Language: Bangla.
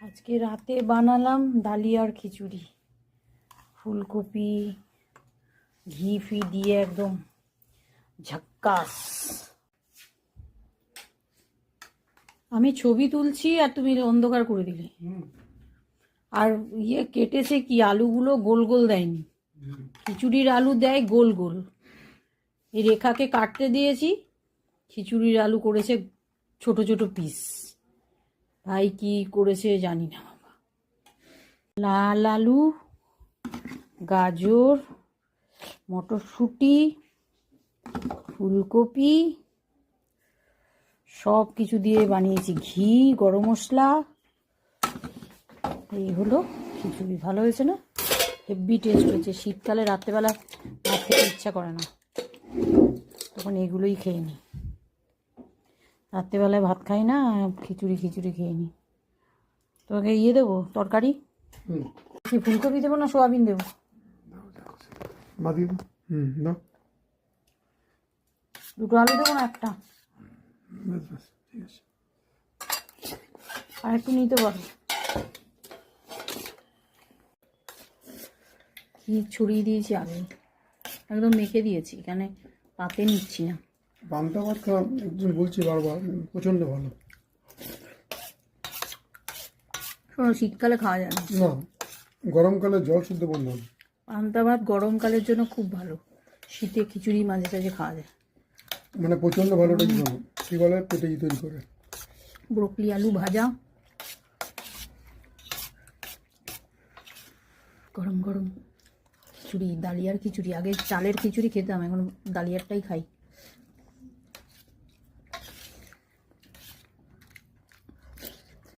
আজকে রাতে বানালাম ডালিয়ার খিচুড়ি, ফুলকপি ঘি ফি দিয়ে একদম ঝাক্কাস। আমি ছবি তুলছি আর তুমি অন্ধকার করে দিলে। আর কেটেছে কি, আলুগুলো গোল গোল দেয়নি, খিচুড়ির আলু দেয় গোল গোল। এই রেখাকে কাটতে দিয়েছি, খিচুড়ির আলু করেছে ছোট ছোট পিস। ভাই কি করেছে জানি না বাবা। লাল আলু, গাজর, মটরশুঁটি, ফুলকপি সব কিছু দিয়ে বানিয়েছি, ঘি, গরম মশলা। এই হলো খিচুড়ি। ভালো হয়েছে না? হেভি টেস্ট হয়েছে। শীতকালে রাত্রেবেলা ভাত খেতে ইচ্ছা করে না, তখন এগুলোই খেয়ে নিই। রাত্রেবেলায় ভাত খাই না, খিচুড়ি খেয়ে নিই। তোমাকে দেবো তরকারি, কি ফুলকপি দেবো না সোয়াবিন দেবো? দুটো আলু দেবো না একটা? আর একটু নিতে পারো। কি ছড়িয়ে দিয়েছি আলু, একদম মেখে দিয়েছি, এখানে পাতে নিচ্ছি না। পান্তা ভাত খাওয়া একজন বলছি বারবার, প্রচণ্ড ভালো। শোনো, শীতকালে খাওয়া যায় না, গরমকালে জল শুদ্ধ বন্ধ হবে। পান্তা ভাত গরমকালের জন্য খুব ভালো, শীতে খিচুড়ি মাঝে সাঝে খাওয়া যায়। মানে প্রচণ্ড ভালোটা কি ভালো, কী বলে পেটে তৈরি করে। ব্রোকলি আলু ভাজা, গরম গরম খিচুড়ি, ডালিয়ার খিচুড়ি। আগে চালের খিচুড়ি খেতাম, এখন ডালিয়ারটাই খাই।